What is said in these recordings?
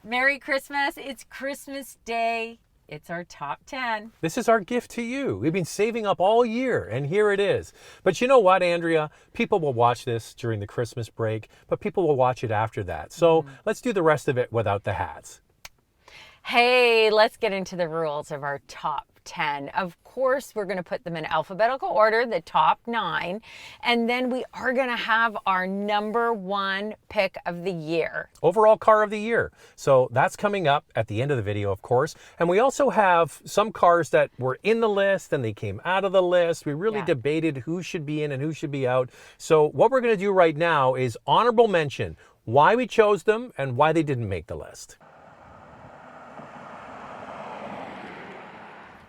Merry Christmas. It's Christmas Day. It's our top 10. This is our gift to you. We've been saving up all year, and here it is. But you know what, Andrea? People will watch this during the Christmas break, but people will watch it after that. So let's do the rest of it without the hats. Hey, let's get into the rules of our top 10. Of course, we're going to put them in alphabetical order, the top 9, and then we are going to have our number 1 pick of the year. Overall car of the year. So that's coming up at the end of the video, of course. And we also have some cars that were in the list and they came out of the list. We really debated who should be in and who should be out. So what we're going to do right now is honorable mention why we chose them and why they didn't make the list.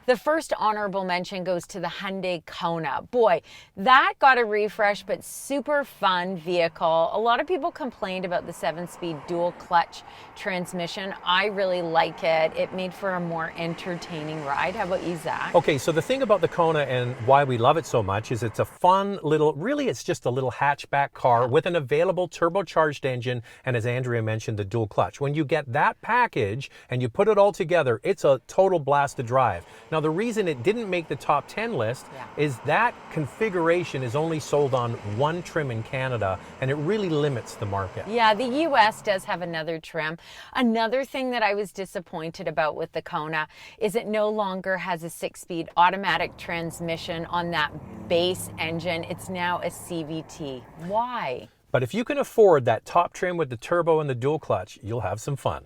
The first honorable mention goes to the Hyundai Kona. Boy, that got a refresh, but super fun vehicle. A lot of people complained about the 7-speed dual clutch transmission. I really like it. It made for a more entertaining ride. How about you, Zach? Okay, so the thing about the Kona and why we love it so much is it's a fun little, really it's just a little hatchback car with an available turbocharged engine, and as Andrea mentioned, the dual clutch. When you get that package and you put it all together, it's a total blast to drive. Now, the reason it didn't make the top 10 list is that configuration is only sold on one trim in Canada, and it really limits the market. Yeah, the US does have another trim. Another thing that I was disappointed about with the Kona is it no longer has a 6-speed automatic transmission on that base engine. It's now a CVT. Why? But if you can afford that top trim with the turbo and the dual clutch, you'll have some fun.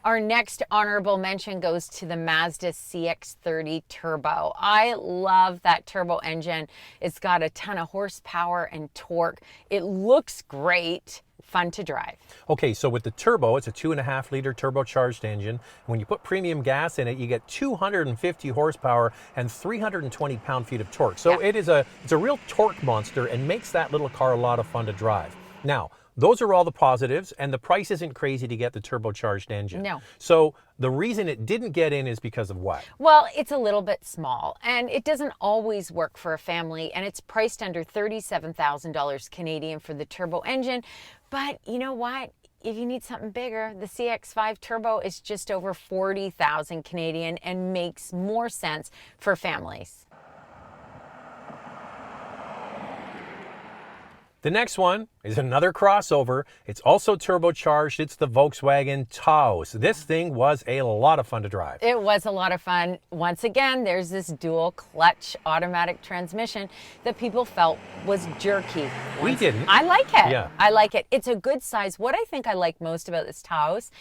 Our next honorable mention goes to the Mazda CX-30 Turbo. I love that turbo engine. It's got a ton of horsepower and torque. It looks great. Fun to drive. Okay, so with the turbo, it's a 2.5-liter turbocharged engine. When you put premium gas in it, you get 250 horsepower and 320 pound-feet of torque. So it's a real torque monster and makes that little car a lot of fun to drive. Now, those are all the positives, and the price isn't crazy to get the turbocharged engine. No. So the reason it didn't get in is because of what? Well, it's a little bit small, and it doesn't always work for a family, and it's priced under $37,000 Canadian for the turbo engine. But you know what? If you need something bigger, the CX-5 Turbo is just over $40,000 Canadian and makes more sense for families. The next one is another crossover. It's also turbocharged. It's the Volkswagen Taus. This thing was a lot of fun to drive. It was a lot of fun. Once again, there's this dual clutch automatic transmission that people felt was jerky. We didn't. I like it. Yeah. I like it. It's a good size. What I think I like most about this Taus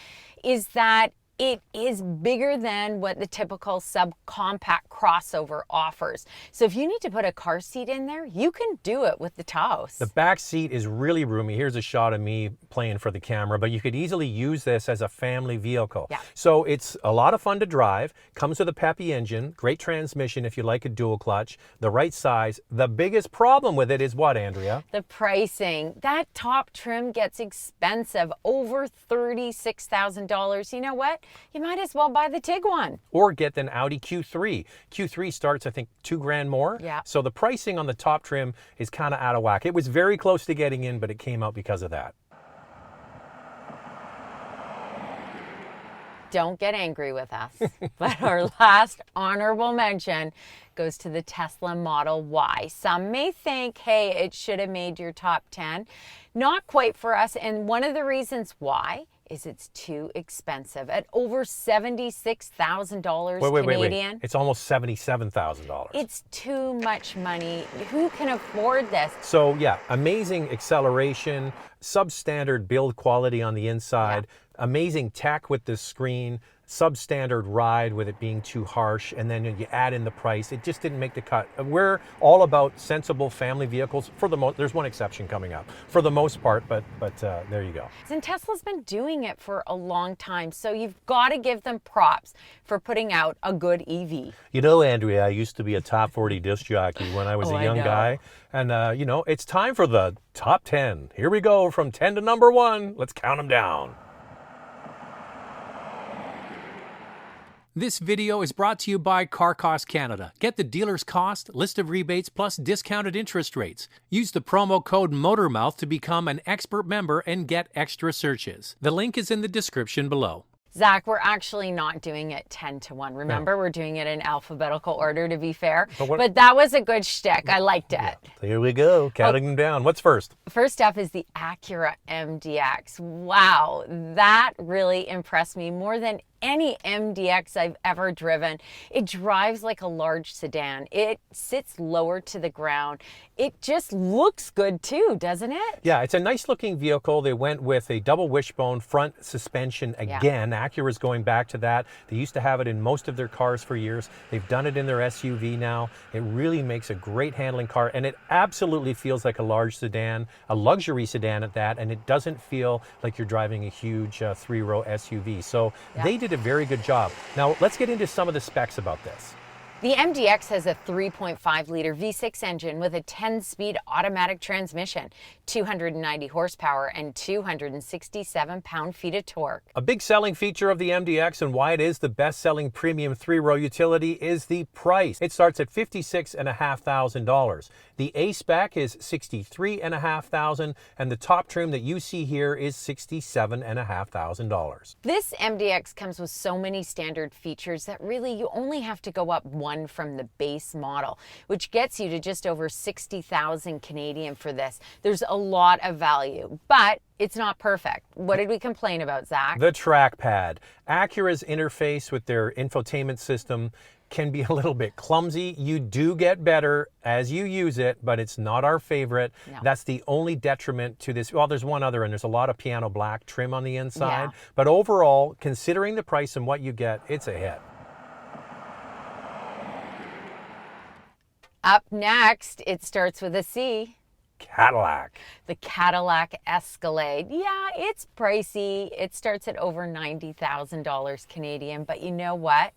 is that it is bigger than what the typical subcompact crossover offers. So if you need to put a car seat in there, you can do it with the Taus. The back seat is really roomy. Here's a shot of me playing for the camera, but you could easily use this as a family vehicle. Yeah. So it's a lot of fun to drive. Comes with a peppy engine, great transmission if you like a dual clutch, the right size. The biggest problem with it is what, Andrea? The pricing. That top trim gets expensive, over $36,000. You know what? You might as well buy the Tiguan. Or get an Audi Q3. Q3 starts, I think, $2,000 more. Yeah. So the pricing on the top trim is kind of out of whack. It was very close to getting in, but it came out because of that. Don't get angry with us. But our last honorable mention goes to the Tesla Model Y. Some may think, hey, it should have made your top 10. Not quite for us. And one of the reasons why is it's too expensive at over $76,000 Canadian. Wait. It's almost $77,000. It's too much money. Who can afford this? So yeah, amazing acceleration, substandard build quality on the inside, amazing tech with the screen, substandard ride with it being too harsh, and then you add in the price. It just didn't make the cut. We're all about sensible family vehicles for the most. There's one exception coming up for the most part, but there you go. And Tesla's been doing it for a long time, so you've got to give them props for putting out a good EV. You know, Andrea, I used to be a top 40 disc jockey when I was a young guy, and you know, it's time for the top 10. Here we go, from 10 to number 1. Let's count them down. This video is brought to you by Car Cost Canada. Get the dealer's cost, list of rebates, plus discounted interest rates. Use the promo code Motormouth to become an expert member and get extra searches. The link is in the description below. Zach, we're actually not doing it 10 to 1. Remember, we're doing it in alphabetical order, to be fair. But that was a good shtick. I liked it. Yeah. Here we go, counting them down. What's first? First up is the Acura MDX. Wow, that really impressed me more than any MDX I've ever driven. It drives like a large sedan. It sits lower to the ground. It just looks good too, doesn't it? Yeah, it's a nice looking vehicle. They went with a double wishbone front suspension again. Yeah. Acura's going back to that. They used to have it in most of their cars for years. They've done it in their SUV now. It really makes a great handling car, and it absolutely feels like a large sedan, a luxury sedan at that, and it doesn't feel like you're driving a huge three-row SUV. So they did a very good job. Now let's get into some of the specs about this. The MDX has a 3.5-liter V6 engine with a 10-speed automatic transmission, 290 horsepower, and 267 pound-feet of torque. A big selling feature of the MDX and why it is the best-selling premium three-row utility is the price. It starts at $56,500. The A spec is $63,500, and the top trim that you see here is $67,500. This MDX comes with so many standard features that really you only have to go up one from the base model, which gets you to just over 60,000 Canadian for this. There's a lot of value, but it's not perfect. What did we complain about, Zach? The trackpad. Acura's interface with their infotainment system can be a little bit clumsy. You do get better as you use it, but it's not our favorite. No. That's the only detriment to this. Well, there's one other, and there's a lot of piano black trim on the inside. Yeah. But overall, considering the price and what you get, it's a hit. Up next, it starts with a C. Cadillac. The Cadillac Escalade. Yeah, it's pricey. It starts at over $90,000 Canadian, but you know what?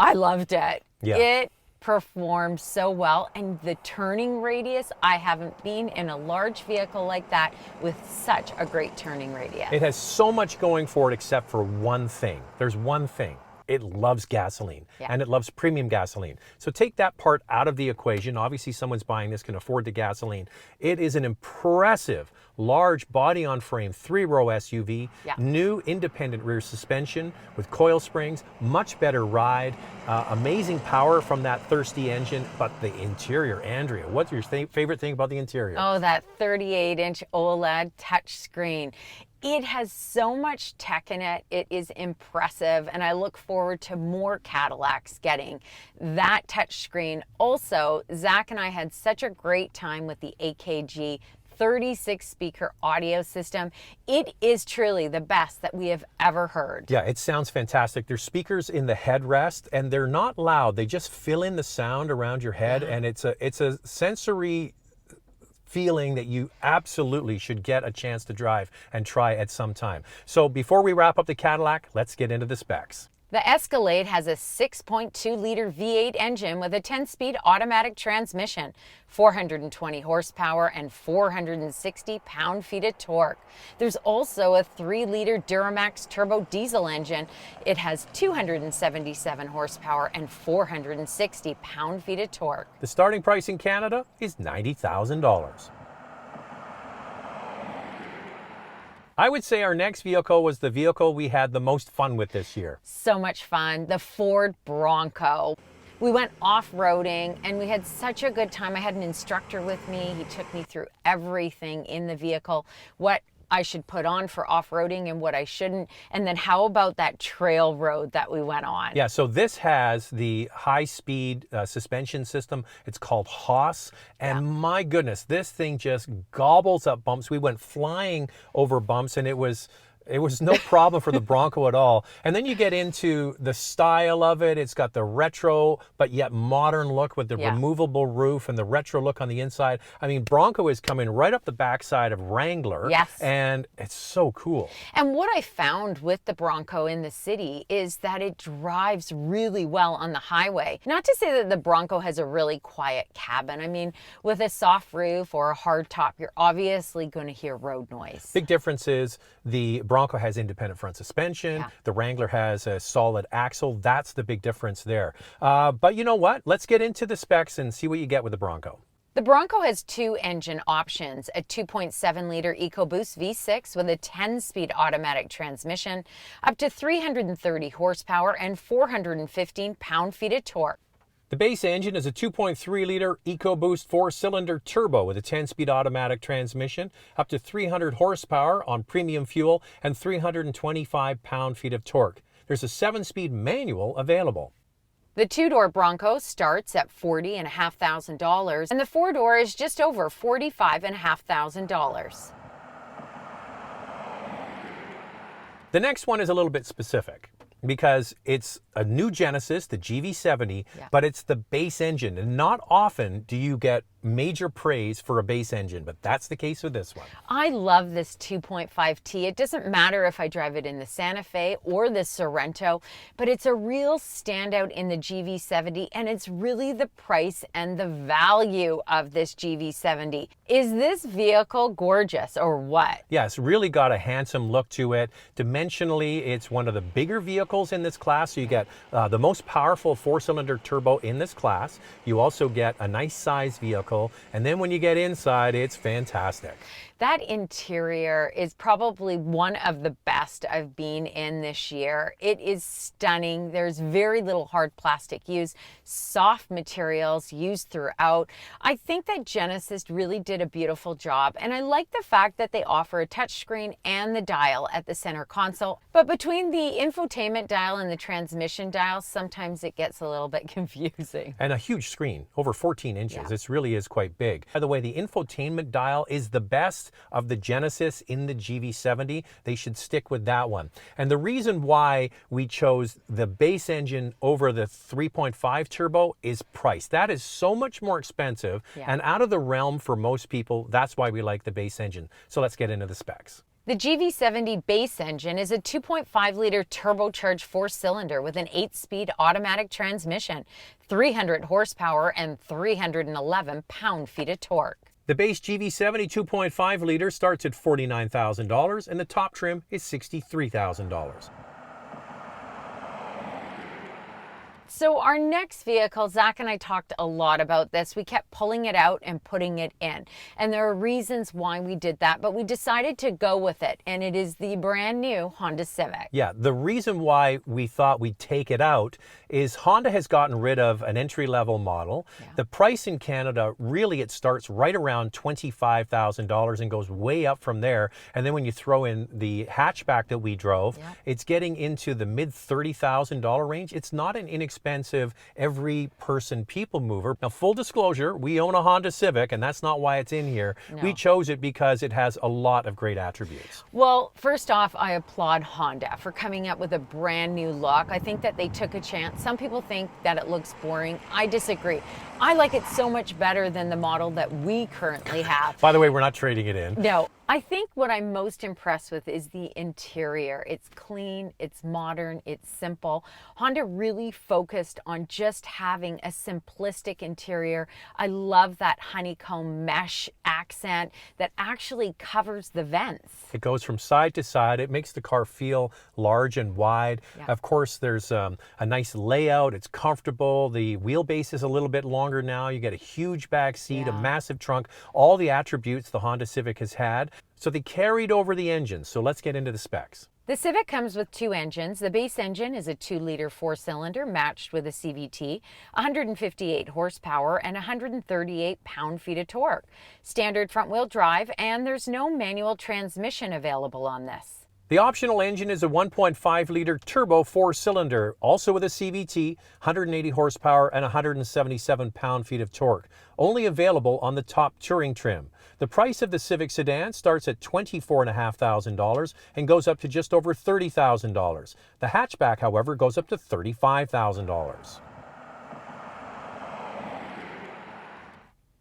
I loved it. Yeah. It performed so well, and the turning radius, I haven't been in a large vehicle like that with such a great turning radius. It has so much going for it except for one thing. There's one thing. It loves gasoline, and it loves premium gasoline. So take that part out of the equation. Obviously, someone's buying this can afford the gasoline. It is an impressive, large body-on-frame, three-row SUV, new independent rear suspension with coil springs, much better ride, amazing power from that thirsty engine, but the interior, Andrea, what's your favorite thing about the interior? Oh, that 38-inch OLED touchscreen. It has so much tech in it. It is impressive, and I look forward to more Cadillacs getting that touchscreen. Also, Zach and I had such a great time with the AKG 36-speaker audio system. It is truly the best that we have ever heard. Yeah, it sounds fantastic. There's speakers in the headrest, and they're not loud. They just fill in the sound around your head, and it's a sensory feeling that you absolutely should get a chance to drive and try at some time. So before we wrap up the Cadillac, let's get into the specs. The Escalade has a 6.2-liter V8 engine with a 10-speed automatic transmission, 420 horsepower, and 460 pound-feet of torque. There's also a 3-liter Duramax turbo diesel engine. It has 277 horsepower and 460 pound-feet of torque. The starting price in Canada is $90,000. I would say our next vehicle was the vehicle we had the most fun with this year. So much fun. The Ford Bronco. We went off-roading and we had such a good time. I had an instructor with me. He took me through everything in the vehicle, what I should put on for off-roading and what I shouldn't. And then how about that trail road that we went on? Yeah, so this has the high-speed suspension system. It's called Haas. And my goodness, this thing just gobbles up bumps. We went flying over bumps, and it was no problem for the Bronco at all. And then you get into the style of it. It's got the retro, but yet modern look with the removable roof and the retro look on the inside. I mean, Bronco is coming right up the backside of Wrangler. Yes. And it's so cool. And what I found with the Bronco in the city is that it drives really well on the highway. Not to say that the Bronco has a really quiet cabin. I mean, with a soft roof or a hard top, you're obviously going to hear road noise. Big difference is the Bronco Bronco has independent front suspension. Yeah. The Wrangler has a solid axle. That's the big difference there. But you know what? Let's get into the specs and see what you get with the Bronco. The Bronco has two engine options, a 2.7-liter EcoBoost V6 with a 10-speed automatic transmission, up to 330 horsepower and 415 pound-feet of torque. The base engine is a 2.3-liter EcoBoost 4-cylinder turbo with a 10-speed automatic transmission, up to 300 horsepower on premium fuel and 325 pound-feet of torque. There's a 7-speed manual available. The two-door Bronco starts at $40,500 and the four-door is just over $45,500. The next one is a little bit specific because it's a new Genesis, the GV70, but it's the base engine. And not often do you get major praise for a base engine, but that's the case with this one. I love this 2.5T. It doesn't matter if I drive it in the Santa Fe or the Sorento, but it's a real standout in the GV70, and it's really the price and the value of this GV70. Is this vehicle gorgeous or what? Yeah, it's really got a handsome look to it. Dimensionally, it's one of the bigger vehicles in this class. So you get the most powerful 4-cylinder turbo in this class. You also get a nice size vehicle. And then when you get inside, it's fantastic. That interior is probably one of the best I've been in this year. It is stunning. There's very little hard plastic used, soft materials used throughout. I think that Genesis really did a beautiful job, and I like the fact that they offer a touchscreen and the dial at the center console. But between the infotainment dial and the transmission dial, sometimes it gets a little bit confusing. And a huge screen, over 14 inches. Yeah. It really is quite big. By the way, the infotainment dial is the best of the Genesis in the GV70. They should stick with that one. And the reason why we chose the base engine over the 3.5 turbo is price. That is so much more expensive and out of the realm for most people. That's why we like the base engine. So let's get into the specs. The GV70 base engine is a 2.5-liter turbocharged 4-cylinder with an 8-speed automatic transmission, 300 horsepower and 311 pound-feet of torque. The base GV70 2.5 liter starts at $49,000 and the top trim is $63,000. So our next vehicle, Zach and I talked a lot about this. We kept pulling it out and putting it in. And there are reasons why we did that, but we decided to go with it. And it is the brand new Honda Civic. Yeah, the reason why we thought we'd take it out is Honda has gotten rid of an entry-level model. The price in Canada, really, it starts right around $25,000 and goes way up from there. And then when you throw in the hatchback that we drove, it's getting into the mid-$30,000 range. It's not an inexpensive every person people mover. Now, full disclosure, we own a Honda Civic, and that's not why it's in here. We chose it because it has a lot of great attributes. Well, first off, I applaud Honda for coming up with a brand new look. I think that they took a chance. Some people think that it looks boring. I disagree. I like it so much better than the model that we currently have. By the way, we're not trading it in. No. I think what I'm most impressed with is the interior. It's clean, it's modern, it's simple. Honda really focused on just having a simplistic interior. I love that honeycomb mesh accent that actually covers the vents. It goes from side to side. It makes the car feel large and wide. Of course, there's a nice layout. It's comfortable. The wheelbase is a little bit longer now. You get a huge back seat, a massive trunk, all the attributes the Honda Civic has had. So they carried over the engines. So let's get into the specs. The Civic comes with two engines. The base engine is a 2-liter 4-cylinder matched with a CVT, 158 horsepower and 138 pound-feet of torque. Standard front-wheel drive, and there's no manual transmission available on this. The optional engine is a 1.5-liter turbo 4-cylinder, also with a CVT, 180 horsepower and 177 pound-feet of torque, only available on the top touring trim. The price of the Civic sedan starts at $24,500 and goes up to just over $30,000. The hatchback, however, goes up to $35,000.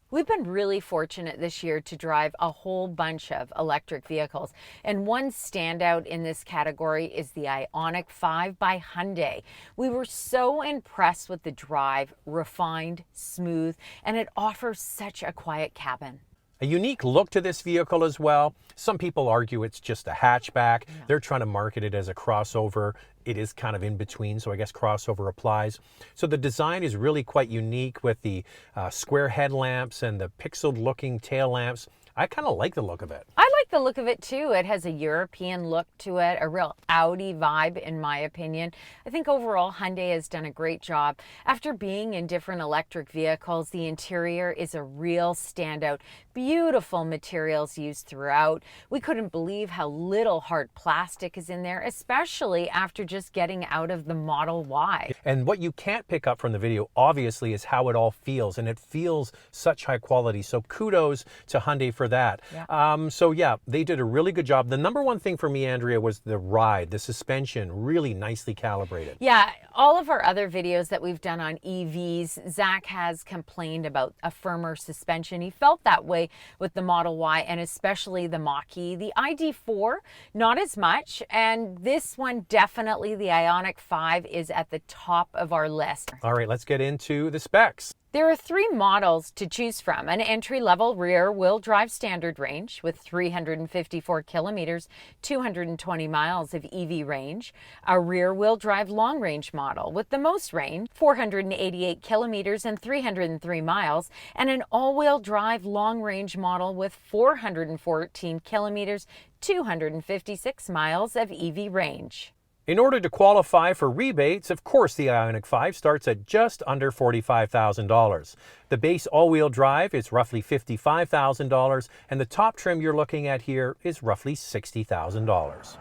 We've been really fortunate this year to drive a whole bunch of electric vehicles, and one standout in this category is the Ionic 5 by Hyundai. We were so impressed with the drive, refined, smooth, and it offers such a quiet cabin. A unique look to this vehicle as well. Some people argue it's just a hatchback. Yeah. They're trying to market it as a crossover. It is kind of in between, so I guess crossover applies. So the design is really quite unique with the square headlamps and the pixeled looking tail lamps. I kind of like the look of it. I like the look of it too. It has a European look to it, a real Audi vibe in my opinion. I think overall Hyundai has done a great job. After being in different electric vehicles, the interior is a real standout. Beautiful materials used throughout. We couldn't believe how little hard plastic is in there, especially after just getting out of the Model Y. And what you can't pick up from the video, obviously, is how it all feels. And it feels such high quality. So kudos to Hyundai for that. Yeah. So yeah, they did a really good job. The number one thing for me, Andrea, was the ride, the suspension, really nicely calibrated. Yeah, all of our other videos that we've done on EVs, Zach has complained about a firmer suspension. He felt that way with the Model Y and especially the Mach-E. The ID4, not as much. And this one, definitely the Ionic 5 is at the top of our list. All right, let's get into the specs. There are 3 models to choose from. An entry-level rear-wheel drive standard range with 354 kilometers, 220 miles of EV range. A rear-wheel drive long-range model with the most range, 488 kilometers and 303 miles. And an all-wheel drive long-range model with 414 kilometers, 256 miles of EV range. In order to qualify for rebates, of course, the Ionic 5 starts at just under $45,000. The base all-wheel drive is roughly $55,000, and the top trim you're looking at here is roughly $60,000.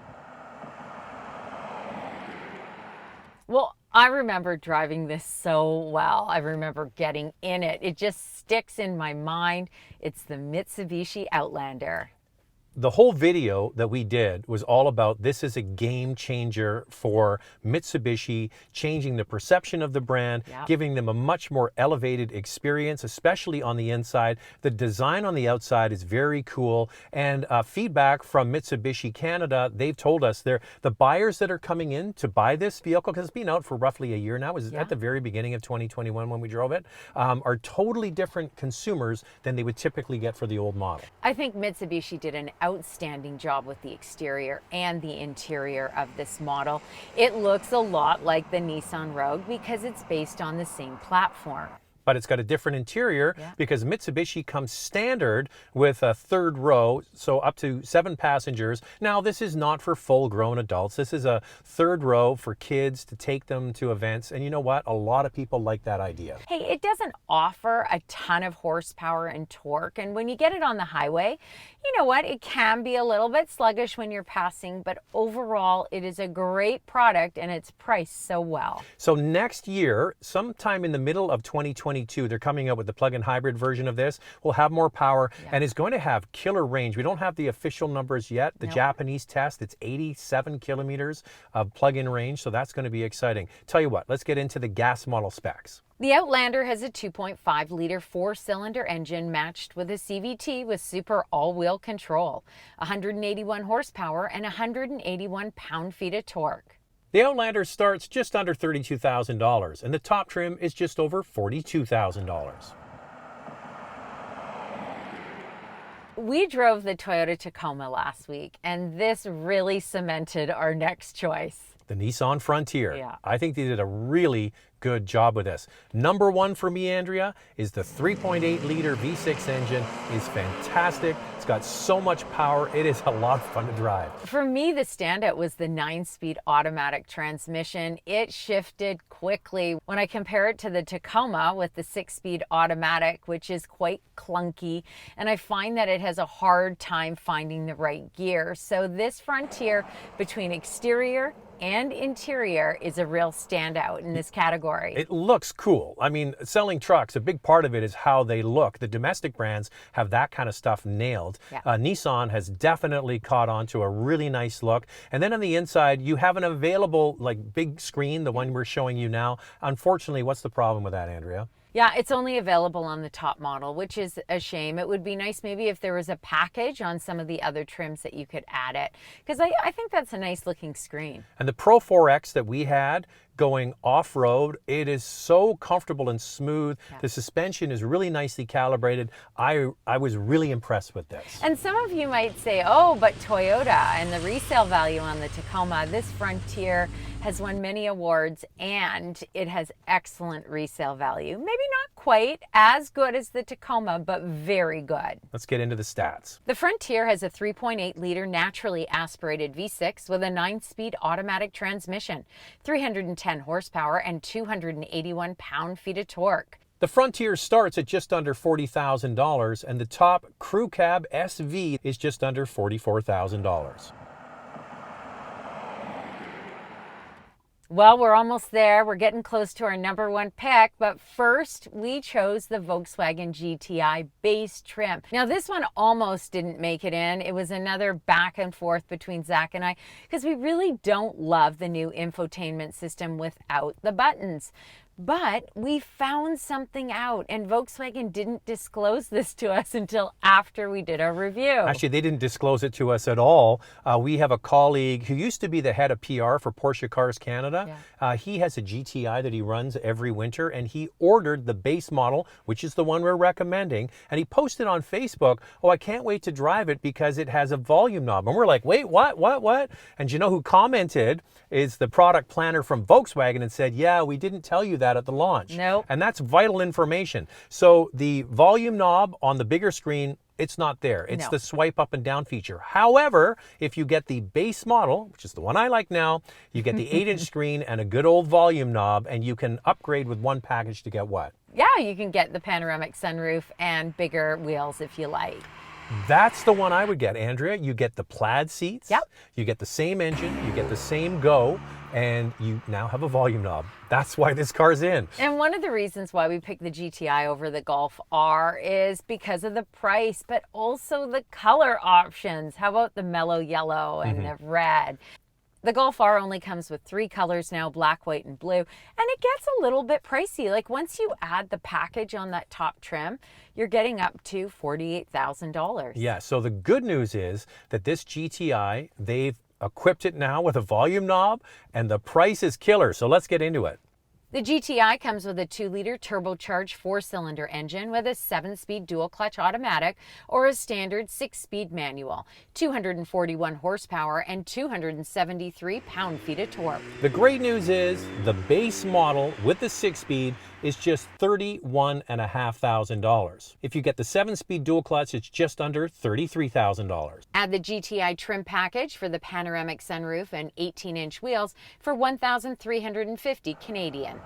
Well, I remember driving this so well. I remember getting in it. It just sticks in my mind. It's the Mitsubishi Outlander. The whole video that we did was all about this is a game changer for Mitsubishi, changing the perception of the brand, Yep. giving them a much more elevated experience, especially on the inside. The design on the outside is very cool. And feedback from Mitsubishi Canada, they've told us the buyers that are coming in to buy this vehicle, because it's been out for roughly a year now, was at the very beginning of 2021 when we drove it, are totally different consumers than they would typically get for the old model. I think Mitsubishi did an outstanding job with the exterior and the interior of this model. It looks a lot like the Nissan Rogue because it's based on the same platform. But it's got a different interior because Mitsubishi comes standard with a third row, so up to 7 passengers. Now, this is not for full-grown adults. This is a third row for kids to take them to events. And you know what? A lot of people like that idea. Hey, it doesn't offer a ton of horsepower and torque. And when you get it on the highway, you know what? It can be a little bit sluggish when you're passing, but overall, it is a great product and it's priced so well. So next year, sometime in the middle of 2022, they're coming out with the plug-in hybrid version of this. Will have more power and is going to have killer range. We don't have the official numbers yet. The Japanese test, it's 87 kilometers of plug-in range, so that's going to be exciting. Tell you what, let's get into the gas model specs. The Outlander has a 2.5-liter 4-cylinder engine matched with a CVT with super all-wheel control, 181 horsepower and 181 pound-feet of torque. The Outlander starts just under $32,000, and the top trim is just over $42,000. We drove the Toyota Tacoma last week, and this really cemented our next choice. The Nissan Frontier. Yeah. I think they did a really good job with this. Number one for me, Andrea, is the 3.8-liter V6 engine. Is fantastic. It's got so much power. It is a lot of fun to drive. For me, the standout was the 9-speed automatic transmission. It shifted quickly. When I compare it to the Tacoma with the 6-speed automatic, which is quite clunky, and I find that it has a hard time finding the right gear. So this Frontier, between exterior and interior, is a real standout in this category. It looks cool. I mean, selling trucks, a big part of it is how they look. The domestic brands have that kind of stuff nailed. Yeah. Nissan has definitely caught on to a really nice look. And then on the inside, you have an available like big screen, the one we're showing you now. Unfortunately, what's the problem with that, Andrea? Yeah, it's only available on the top model, which is a shame. It would be nice maybe if there was a package on some of the other trims that you could add it, because I think that's a nice looking screen. And the Pro 4X that we had going off-road. It is so comfortable and smooth. Yeah. The suspension is really nicely calibrated. I was really impressed with this. And some of you might say, oh, but Toyota and the resale value on the Tacoma, this Frontier has won many awards and it has excellent resale value. Maybe not quite as good as the Tacoma, but very good. Let's get into the stats. The Frontier has a 3.8-liter naturally aspirated V6 with a 9-speed automatic transmission, 310 horsepower, and 281 pound-feet of torque. The Frontier starts at just under $40,000, and the top Crew Cab SV is just under $44,000. Well, we're almost there. We're getting close to our number one pick, but first we chose the Volkswagen GTI base trim. Now this one almost didn't make it in. It was another back and forth between Zach and I because we really don't love the new infotainment system without the buttons. But we found something out, and Volkswagen didn't disclose this to us until after we did our review. Actually, they didn't disclose it to us at all. We have a colleague who used to be the head of PR for Porsche Cars Canada. Yeah. He has a GTI that he runs every winter, and he ordered the base model, which is the one we're recommending, and he posted on Facebook, oh, I can't wait to drive it because it has a volume knob. And we're like, wait, what? And you know who commented is the product planner from Volkswagen and said, yeah, we didn't tell you that at the launch. Nope. And that's vital information. So the volume knob on the bigger screen, it's not there. It's No. the swipe up and down feature. However, if you get the base model, which is the one I like now, you get the 8-inch screen and a good old volume knob, and you can upgrade with one package to get what? Yeah, you can get the panoramic sunroof and bigger wheels if you like. That's the one I would get, Andrea. You get the plaid seats. Yep. You get the same engine. You get the same go. And you now have a volume knob. That's why this car's in. And one of the reasons why we picked the GTI over the Golf R is because of the price, but also the color options. How about the mellow yellow and the red? The Golf R only comes with 3 colors now, black, white, and blue, and it gets a little bit pricey. Like once you add the package on that top trim, you're getting up to $48,000. Yeah, so the good news is that this GTI, they've equipped it now with a volume knob, and the price is killer. So let's get into it. The GTI comes with a 2-liter turbocharged 4-cylinder engine with a 7-speed dual-clutch automatic or a standard 6-speed manual, 241 horsepower and 273 pound-feet of torque. The great news is the base model with the 6-speed is just $31,500. If you get the 7-speed dual-clutch, it's just under $33,000. Add the GTI trim package for the panoramic sunroof and 18-inch wheels for $1,350 Canadian.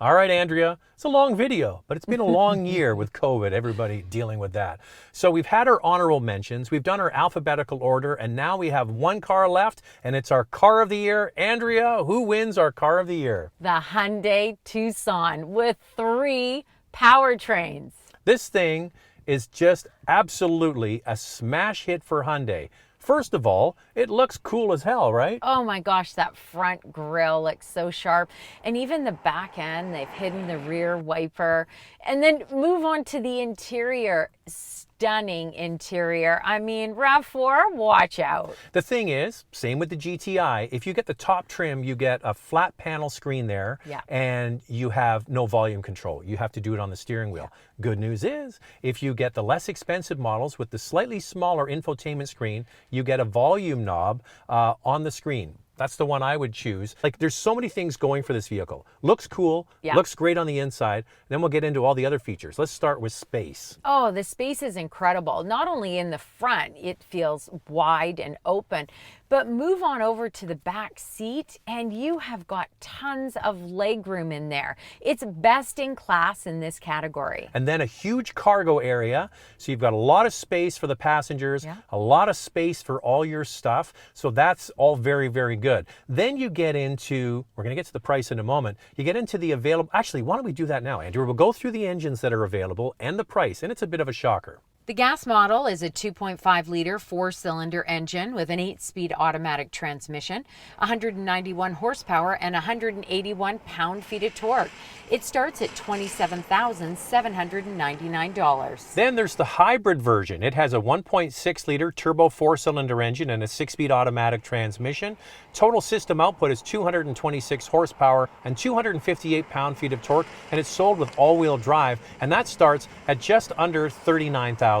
All right, Andrea, it's a long video, but it's been a long year with COVID, everybody dealing with that. So we've had our honorable mentions, we've done our alphabetical order, and now we have one car left, and it's our car of the year. Andrea, who wins our car of the year? The Hyundai Tucson with 3 powertrains. This thing is just absolutely a smash hit for Hyundai. First of all, it looks cool as hell, right? Oh my gosh, that front grille looks so sharp. And even the back end, they've hidden the rear wiper. And then move on to the interior. Stunning interior. I mean, RAV4, watch out. The thing is, same with the GTI, if you get the top trim, you get a flat panel screen there, Yeah. and you have no volume control. You have to do it on the steering wheel. Good news is, if you get the less expensive models with the slightly smaller infotainment screen, you get a volume knob on the screen. That's the one I would choose. Like, there's so many things going for this vehicle. Looks cool, Yeah. looks great on the inside. Then we'll get into all the other features. Let's start with space. Oh, the space is incredible. Not only in the front, it feels wide and open, but move on over to the back seat and you have got tons of legroom in there. It's best in class in this category. And then a huge cargo area. So you've got a lot of space for the passengers, Yeah. a lot of space for all your stuff. So that's all very, very good. Then you get into, we're going to get to the price in a moment. You get into the available, actually, why don't we do that now, Andrew? We'll go through the engines that are available and the price, and it's a bit of a shocker. The gas model is a 2.5-liter four-cylinder engine with an 8-speed automatic transmission, 191 horsepower, and 181 pound-feet of torque. It starts at $27,799. Then there's the hybrid version. It has a 1.6-liter turbo four-cylinder engine and a 6-speed automatic transmission. Total system output is 226 horsepower and 258 pound-feet of torque, and it's sold with all-wheel drive, and that starts at just under $39,000.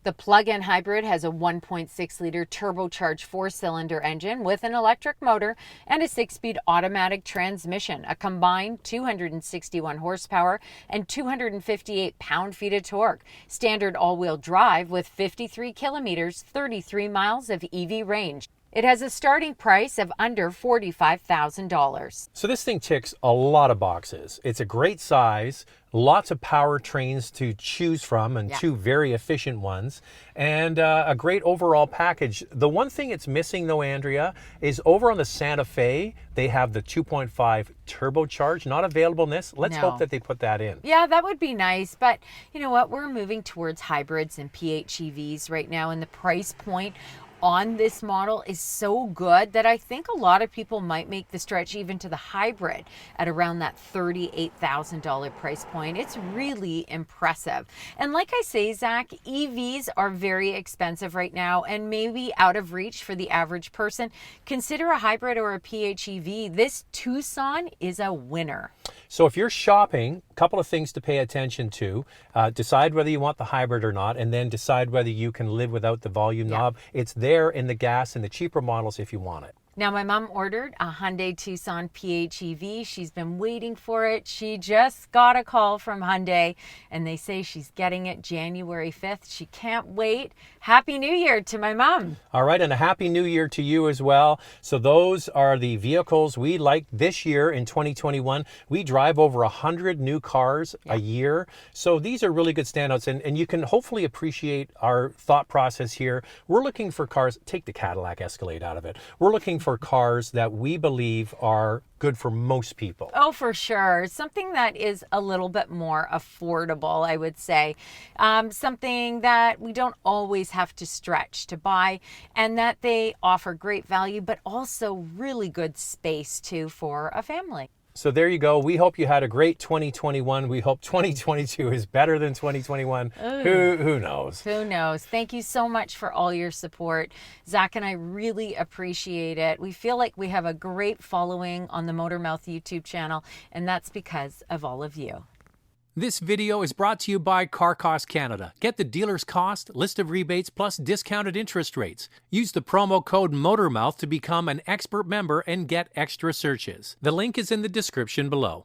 The plug-in hybrid has a 1.6-liter turbocharged four-cylinder engine with an electric motor and a 6-speed automatic transmission, a combined 261 horsepower and 258 pound-feet of torque. Standard all-wheel drive with 53 kilometers, 33 miles of EV range. It has a starting price of under $45,000. So this thing ticks a lot of boxes. It's a great size, lots of powertrains to choose from, and two very efficient ones, and a great overall package. The one thing it's missing though, Andrea, is over on the Santa Fe, they have the 2.5 turbocharged, not available in this. Let's hope that they put that in. Yeah, that would be nice, but you know what? We're moving towards hybrids and PHEVs right now, and the price point on this model is so good that I think a lot of people might make the stretch even to the hybrid at around that $38,000 price point. It's really impressive. And like I say, Zach, EVs are very expensive right now and maybe out of reach for the average person. Consider a hybrid or a PHEV. This Tucson is a winner. So if you're shopping, a couple of things to pay attention to. Decide whether you want the hybrid or not, and then decide whether you can live without the volume knob. It's there in the gas and the cheaper models if you want it. Now, my mom ordered a Hyundai Tucson PHEV. She's been waiting for it. She just got a call from Hyundai, and they say she's getting it January 5th. She can't wait. Happy New Year to my mom. All right, and a Happy New Year to you as well. So those are the vehicles we like this year in 2021. We drive over 100 new cars a year. So these are really good standouts, and you can hopefully appreciate our thought process here. We're looking for cars, take the Cadillac Escalade out of it. We're looking for cars that we believe are good for most people. Oh, for sure. Something that is a little bit more affordable, I would say. Something that we don't always have to stretch to buy, and that they offer great value, but also really good space too for a family. So there you go. We hope you had a great 2021. We hope 2022 is better than 2021. Who knows? Who knows? Thank you so much for all your support. Zach and I really appreciate it. We feel like we have a great following on the Motormouth YouTube channel, and that's because of all of you. This video is brought to you by Car Cost Canada. Get the dealer's cost, list of rebates, plus discounted interest rates. Use the promo code Motormouth to become an expert member and get extra searches. The link is in the description below.